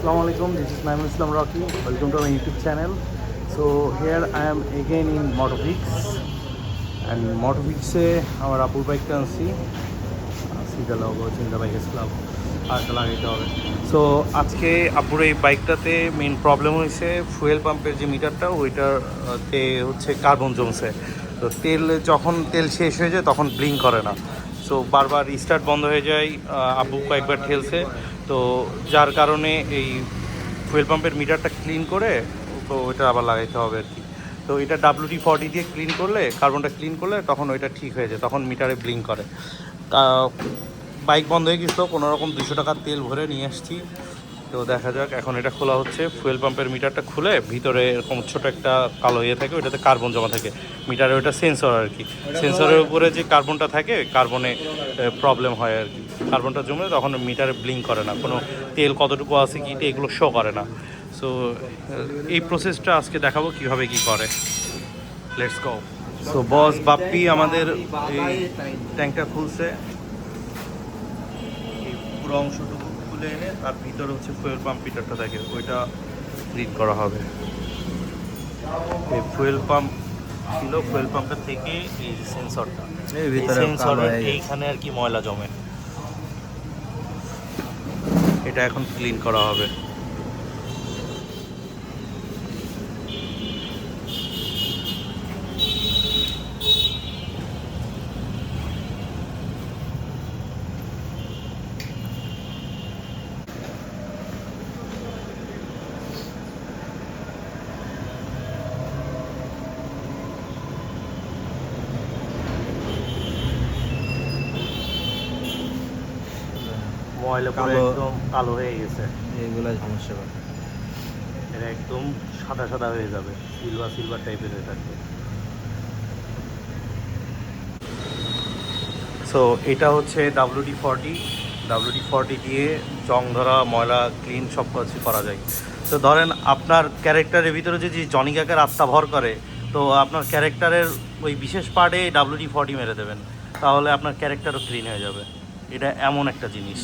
Assalamualaikum, this is Naimul Islam Rocky. Welcome to my YouTube channel. So here I am again in Motovix and Motovix আমার আপুর বাইকটা আনছি সিধা logo চিন্তা bike club আরেকটা লাগাইতে হবে। সো আজকে আপুর এই বাইকটাতে মেন প্রবলেম হয়েছে ফুয়েল পাম্পের যে মিটারটা ওইটাতে হচ্ছে কার্বন জমছে। তো যখন তেল শেষ হয়ে যায় তখন ব্লিঙ্ক করে না। সো বারবার স্টার্ট বন্ধ হয়ে যায়, আব্বু কয়েকবার ঠেলছে, তো যার কারণে এই ফুয়েল পাম্পের মিটারটা ক্লিন করে তো ওইটা আবার লাগাইতে হবে আর কি। তো এটা WD-40 দিয়ে ক্লিন করলে, কার্বনটা ক্লিন করলে তখন ওইটা ঠিক হয়ে যায়, তখন মিটারে ব্লিঙ্ক করে। বাইক বন্ধ হয়ে গেছিলো, কোনোরকম 200 টাকার তেল ভরে নিয়ে আসছি। তো দেখা যাক, এখন এটা খোলা হচ্ছে। ফুয়েল পাম্পের মিটারটা খুলে ভিতরে এরকম ছোটো একটা কালো ইয়ে থাকে, ওইটাতে কার্বন জমা থাকে মিটারে, ওইটা সেন্সর আর কি। সেন্সরের উপরে যে কার্বনটা থাকে, কার্বনে প্রবলেম হয় আর কি। কার্বনটা জমলে তখন মিটারে ব্লিঙ্ক করে না, কোনো তেল কতটুকু আছে কি এগুলো শো করে না। সো এই প্রসেসটা আজকে দেখাবো কীভাবে কী করে। Let's go. সো বস বাপ্পি আমাদের এই ট্যাঙ্কটা খুলছে, এই পুরো অংশটুকু খুলে এনে তার ভিতরে হচ্ছে ফুয়েল পাম্প মিটারটা থাকে, ওইটা রিড করা হবে। এই ফুয়েল পাম্প ছিল, ফুয়েল পাম্পের থেকে এই যে সেন্সরটা, সেন্সরের এইখানে আর কি ময়লা জমে, এটা এখন ক্লিন করা হবে। ময়লা পুরো একদম কালো হয়ে গেছে, এগুলো সমস্যা করে। এটা একদম সাদা সাদা হয়ে যাবে, সিলভার টাইপের হয়ে থাকবে। সো এটা হচ্ছে WD-40 দিয়ে জং ধরা ময়লা ক্লিন সব কিছু করা যায়। তো ধরেন আপনার ক্যারেক্টারের ভিতরে যদি জনি কাকার আত্মা ভর করে, তো আপনার ক্যারেক্টারের ওই বিশেষ পার্টে WD-40 মেরে দেবেন, তাহলে আপনার ক্যারেক্টারও ক্লিন হয়ে যাবে। এটা এমন একটা জিনিস।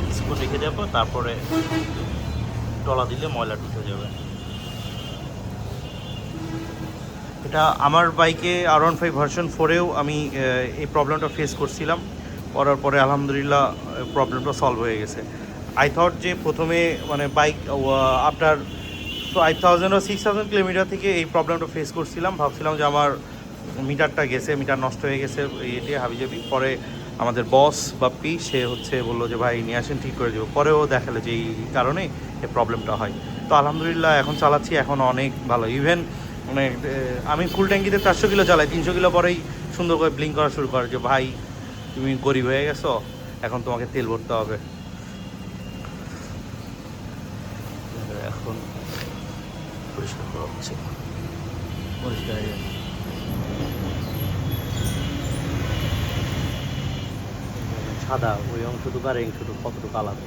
কিছুক্ষণ রেখে দেবো, তারপরে টলা দিলে ময়লা ঢুকে যাবে। এটা আমার বাইকে R15 ভার্সন 4-এও আমি এই প্রবলেমটা ফেস করছিলাম, করার পরে আলহামদুলিল্লাহ প্রবলেমটা সলভ হয়ে গেছে। আই থট যে প্রথমে মানে বাইক আফটার 5000 or 6000 কিলোমিটার থেকে এই প্রবলেমটা ফেস করছিলাম, ভাবছিলাম যে আমার মিটারটা গেছে, মিটার নষ্ট হয়ে গেছে এটি হাবিজাবি। পরে আমাদের বস বাপ্পি সে হচ্ছে বললো যে ভাই নিয়ে আসেন, ঠিক করে দেবো। পরেও দেখালো যে এই কারণে এই প্রবলেমটা হয়। তো আলহামদুলিল্লাহ এখন চালাচ্ছি, এখন অনেক ভালো। ইভেন মানে আমি ফুল ট্যাঙ্কিতে 400 কিলো চালাই, 300 কিলো পরেই সুন্দর করে ব্লিঙ্ক করা শুরু করে যে ভাই তুমি গরিব হয়ে গেছো, এখন তোমাকে তেল ভরতে হবে। এখন পরিষ্কার করা হচ্ছে, পরিষ্কার হয়ে গেছে। সাদা ওই অংশটুকু আর এই অংশটুকু কতটুকু আলাদা।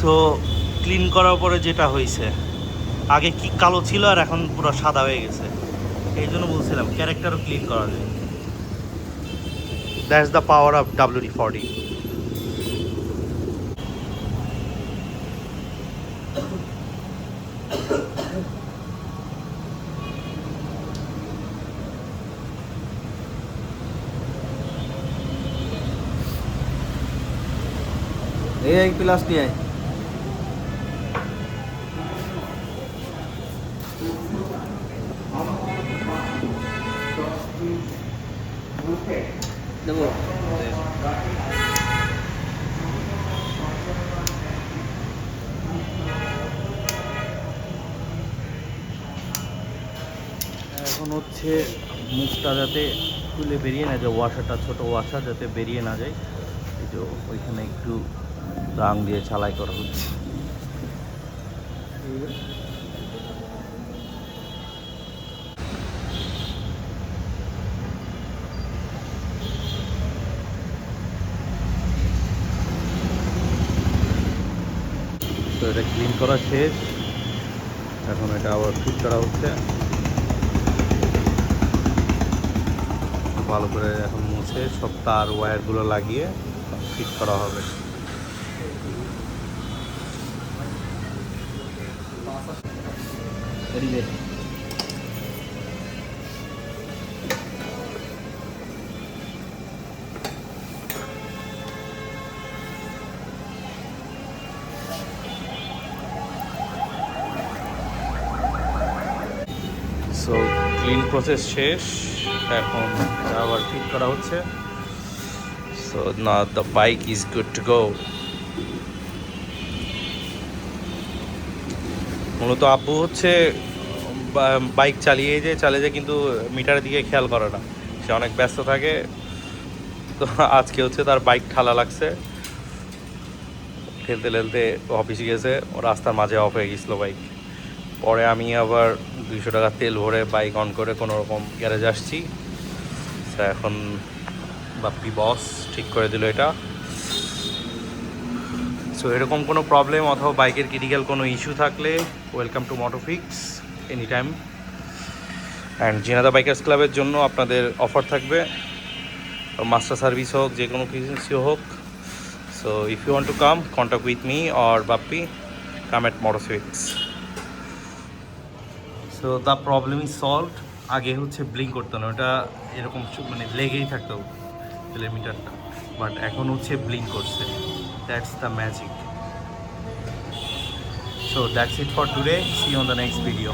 সো ক্লিন করার পরে যেটা হয়েছে, আগে কি কালো ছিল আর এখন পুরো সাদা হয়ে গেছে। এই জন্য বলছিলাম ক্যারেক্টারও ক্লিন করা যায়। That's the power of WD-40। এই প্লাস নিয়ে আয়। দেবো এখন হচ্ছে মুখটা যাতে খুলে বেরিয়ে না যায়, ওয়াশারটা ছোট ওয়াশার যাতে বেরিয়ে না যায়, এই যে ওইখানে একটু রাং দিয়ে ছালাই করা হচ্ছে। তো এটা ক্লিন করা শেষ, এখন এটা আবার ফিট করা হচ্ছে ভালো করে। এখন মুছে সব তার ওয়্যারগুলো লাগিয়ে ফিট করা হবে। এদিকে সো ক্লিন প্রসেস শেষ, এখন এটা আবার ফিট করা হচ্ছে। সো না, the bike is good to go. মূলত আব্বু হচ্ছে বাইক চালিয়ে যায় কিন্তু মিটারের দিকে খেয়াল করে না, সে অনেক ব্যস্ত থাকে। তো আজকে হচ্ছে তার বাইক ঠালা লাগছে, ঠেলতে ঠেলতে অফিসে গেছে, ও রাস্তার মাঝে অফ হয়ে গেছিলো বাইক। পরে আমি আবার 200 টাকা তেল ভরে বাইক অন করে কোনো রকম গ্যারেজ আসছি। এখন বাপ্পি বস ঠিক করে দিল এটা। সো এরকম কোনো প্রবলেম অথবা বাইকের ক্রিটিক্যাল কোনো ইস্যু থাকলে welcome to Motofix any time. And জিনাদা বাইকার্স ক্লাবের জন্য আপনাদের অফার থাকবে, মাস্টার সার্ভিস হোক, যে কোনো কিছু হোক। So if you want to come, contact with me or Bappi, come at Motofix. So the problem is solved. আগে হচ্ছে ব্লিঙ্ক করতো না, ওটা এরকম মানে লেগেই থাকতো কিলোমিটারটা, বাট এখন হচ্ছে ব্লিঙ্ক করছে। That's the magic. So that's it for today, see on the next video.